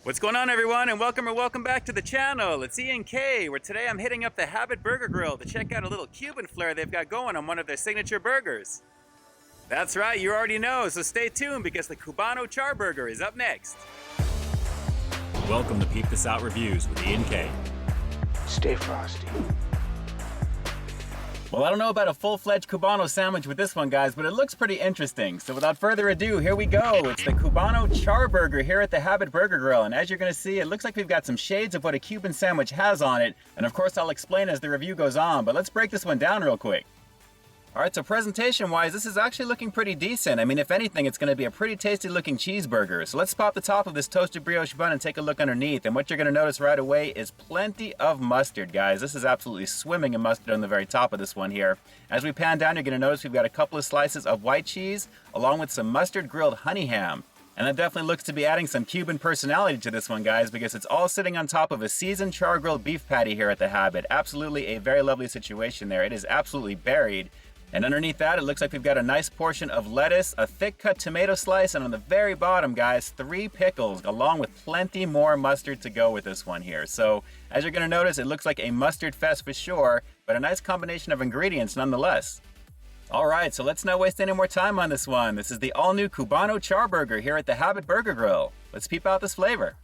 What's going on, everyone, and welcome back to the channel. It's Ian K, where today I'm hitting up the Habit Burger Grill to check out a little Cuban flair they've got going on one of their signature burgers. That's right, you already know, so stay tuned because the Cubano Char Burger is up next. Welcome to Peep This Out Reviews with Ian K. Stay frosty. Well, I don't know about a full-fledged Cubano sandwich with this one, guys, but it looks pretty interesting. So without further ado, here we go. It's the Cubano Char Burger here at the Habit Burger Grill. And as you're going to see, it looks like we've got some shades of what a Cuban sandwich has on it. And of course, I'll explain as the review goes on, but let's break this one down real quick. Alright, so presentation-wise, this is actually looking pretty decent. I mean, if anything, it's going to be a pretty tasty-looking cheeseburger. So let's pop the top of this toasted brioche bun and take a look underneath. And what you're going to notice right away is plenty of mustard, guys. This is absolutely swimming in mustard on the very top of this one here. As we pan down, you're going to notice we've got a couple of slices of white cheese, along with some mustard grilled honey ham. And that definitely looks to be adding some Cuban personality to this one, guys, because it's all sitting on top of a seasoned char grilled beef patty here at the Habit. Absolutely a very lovely situation there. It is absolutely buried. And underneath that, it looks like we've got a nice portion of lettuce, a thick cut tomato slice, and on the very bottom, guys, 3 pickles, along with plenty more mustard to go with this one here. So, as you're going to notice, it looks like a mustard fest for sure, but a nice combination of ingredients nonetheless. Alright, so let's not waste any more time on this one. This is the all-new Cubano Char Burger here at the Habit Burger Grill. Let's peep out this flavor.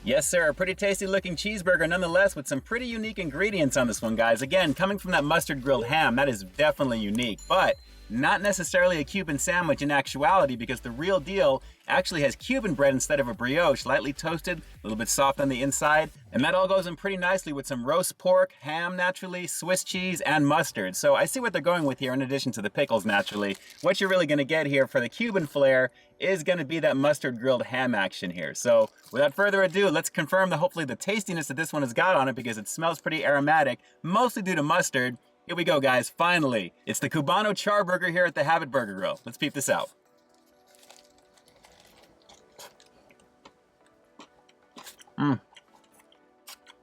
Yes, sir, a pretty tasty looking cheeseburger nonetheless with some pretty unique ingredients on this one, guys. Again, coming from that mustard grilled ham, that is definitely unique, but not necessarily a Cuban sandwich in actuality because the real deal actually has Cuban bread instead of a brioche, lightly toasted, a little bit soft on the inside, and that all goes in pretty nicely with some roast pork, ham naturally, Swiss cheese, and mustard. So I see what they're going with here in addition to the pickles naturally. What you're really going to get here for the Cuban flair is going to be that mustard grilled ham action here. So without further ado, let's confirm that hopefully the tastiness that this one has got on it because it smells pretty aromatic, mostly due to mustard. Here we go, guys, finally. It's the Cubano Char Burger here at the Habit Burger Grill. Let's peep this out.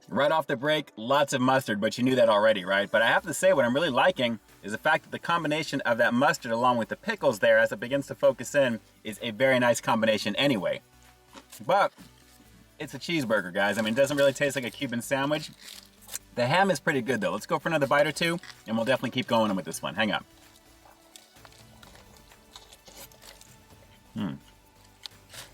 Right off the break, lots of mustard, but you knew that already, right? But I have to say what I'm really liking is the fact that the combination of that mustard along with the pickles there as it begins to focus in is a very nice combination anyway. But it's a cheeseburger, guys. I mean, it doesn't really taste like a Cuban sandwich. The ham is pretty good though. Let's go for another bite or two and we'll definitely keep going with this one. Hang on.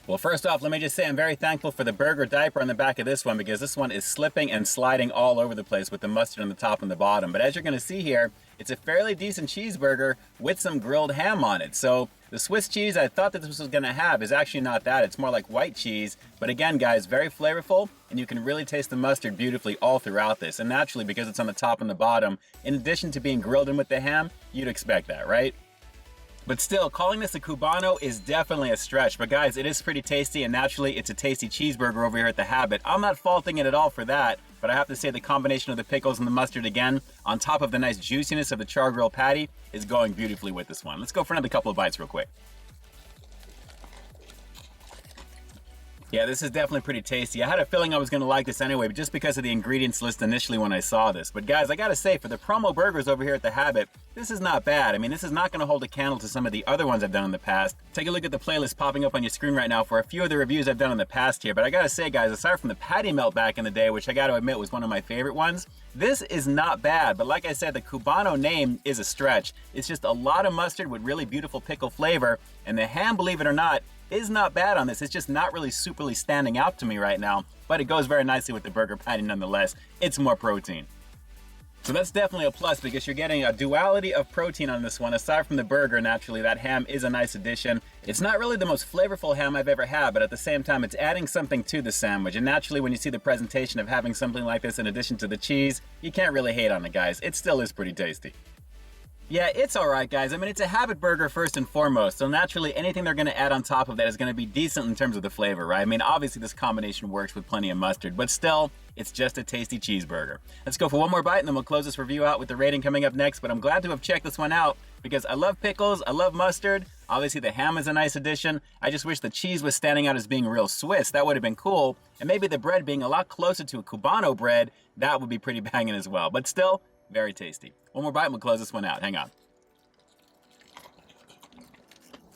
Well, first off, let me just say I'm very thankful for the burger diaper on the back of this one because this one is slipping and sliding all over the place with the mustard on the top and the bottom. But as you're going to see here, it's a fairly decent cheeseburger with some grilled ham on it. So the Swiss cheese I thought that this was going to have is actually not that. It's more like white cheese. But again, guys, very flavorful, and you can really taste the mustard beautifully all throughout this. And naturally, because it's on the top and the bottom, in addition to being grilled in with the ham, you'd expect that, right? But still, calling this a Cubano is definitely a stretch. But guys, it is pretty tasty, and naturally, it's a tasty cheeseburger over here at the Habit. I'm not faulting it at all for that, but I have to say the combination of the pickles and the mustard again, on top of the nice juiciness of the char grill patty, is going beautifully with this one. Let's go for another couple of bites real quick. Yeah, this is definitely pretty tasty. I had a feeling I was going to like this anyway, but just because of the ingredients list initially when I saw this. But guys, I gotta say, for the promo burgers over here at the Habit, this is not bad. I mean, this is not going to hold a candle to some of the other ones I've done in the past. Take a look at the playlist popping up on your screen right now for a few of the reviews I've done in the past here. But I gotta say, guys, aside from the patty melt back in the day, which I gotta admit was one of my favorite ones, this is not bad. But like I said, the Cubano name is a stretch. It's just a lot of mustard with really beautiful pickle flavor, and the ham, believe it or not, is not bad on this. It's just not really superly standing out to me right now, but it goes very nicely with the burger patty nonetheless. It's more protein. So that's definitely a plus because you're getting a duality of protein on this one. Aside from the burger, naturally, that ham is a nice addition. It's not really the most flavorful ham I've ever had, but at the same time, it's adding something to the sandwich. And naturally, when you see the presentation of having something like this in addition to the cheese, you can't really hate on it, guys. It still is pretty tasty. Yeah, it's alright, guys. I mean, it's a Habit burger first and foremost, so naturally anything they're going to add on top of that is going to be decent in terms of the flavor, right? I mean, obviously this combination works with plenty of mustard, but still, it's just a tasty cheeseburger. Let's go for one more bite and then we'll close this review out with the rating coming up next, but I'm glad to have checked this one out because I love pickles, I love mustard, obviously the ham is a nice addition. I just wish the cheese was standing out as being real Swiss. That would have been cool, and maybe the bread being a lot closer to a Cubano bread, that would be pretty banging as well, but still, very tasty. One more bite and we'll close this one out. Hang on.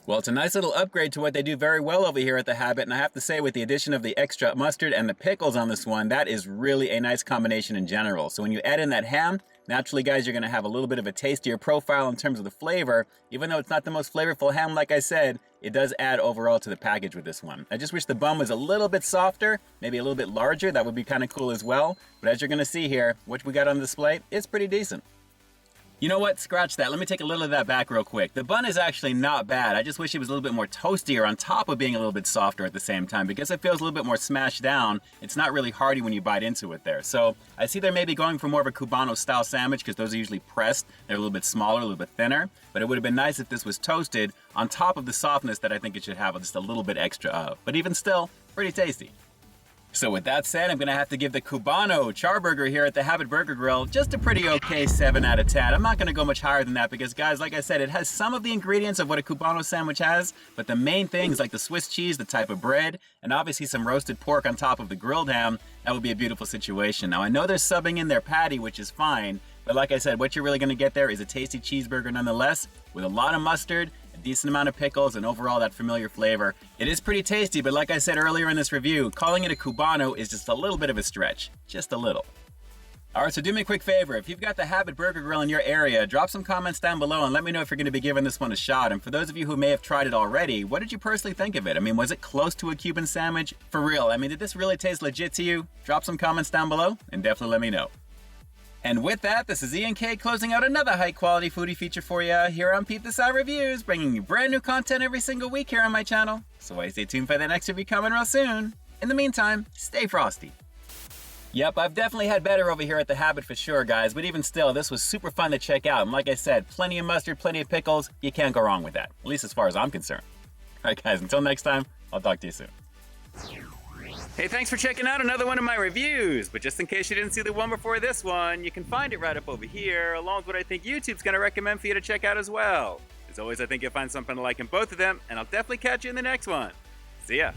Well, it's a nice little upgrade to what they do very well over here at The Habit, and I have to say with the addition of the extra mustard and the pickles on this one, that is really a nice combination in general. So when you add in that ham, naturally guys, you're going to have a little bit of a tastier profile in terms of the flavor. Even though it's not the most flavorful ham, like I said, it does add overall to the package with this one. I just wish the bun was a little bit softer, maybe a little bit larger. That would be kind of cool as well. But as you're going to see here, what we got on display is pretty decent. You know what? Scratch that. Let me take a little of that back real quick. The bun is actually not bad. I just wish it was a little bit more toastier on top of being a little bit softer at the same time, because it feels a little bit more smashed down. It's not really hearty when you bite into it there. So I see they're maybe going for more of a Cubano style sandwich, because those are usually pressed. They're a little bit smaller, a little bit thinner. But it would have been nice if this was toasted on top of the softness that I think it should have just a little bit extra of. But even still, pretty tasty. So with that said, I'm going to have to give the Cubano Charburger here at the Habit Burger Grill just a pretty okay 7 out of 10. I'm not going to go much higher than that because, guys, like I said, it has some of the ingredients of what a Cubano sandwich has, but the main things like the Swiss cheese, the type of bread, and obviously some roasted pork on top of the grilled ham, that would be a beautiful situation. Now, I know they're subbing in their patty, which is fine, but like I said, what you're really going to get there is a tasty cheeseburger nonetheless, with a lot of mustard, a decent amount of pickles, and overall that familiar flavor. It is pretty tasty, but like I said earlier in this review, calling it a Cubano is just a little bit of a stretch. Just a little. Alright, so do me a quick favor. If you've got the Habit Burger Grill in your area, drop some comments down below and let me know if you're going to be giving this one a shot. And for those of you who may have tried it already, what did you personally think of it? I mean, was it close to a Cuban sandwich? For real, I mean, did this really taste legit to you? Drop some comments down below and definitely let me know. And with that, this is Ian K closing out another high-quality foodie feature for you here on Peep This Out Reviews, bringing you brand new content every single week here on my channel. So stay tuned for the next review coming real soon. In the meantime, stay frosty. Yep, I've definitely had better over here at The Habit for sure, guys, but even still, this was super fun to check out. And like I said, plenty of mustard, plenty of pickles. You can't go wrong with that, at least as far as I'm concerned. All right, guys, until next time, I'll talk to you soon. Hey, thanks for checking out another one of my reviews. But just in case you didn't see the one before this one, you can find it right up over here, along with what I think YouTube's going to recommend for you to check out as well. As always, I think you'll find something to like in both of them, and I'll definitely catch you in the next one. See ya.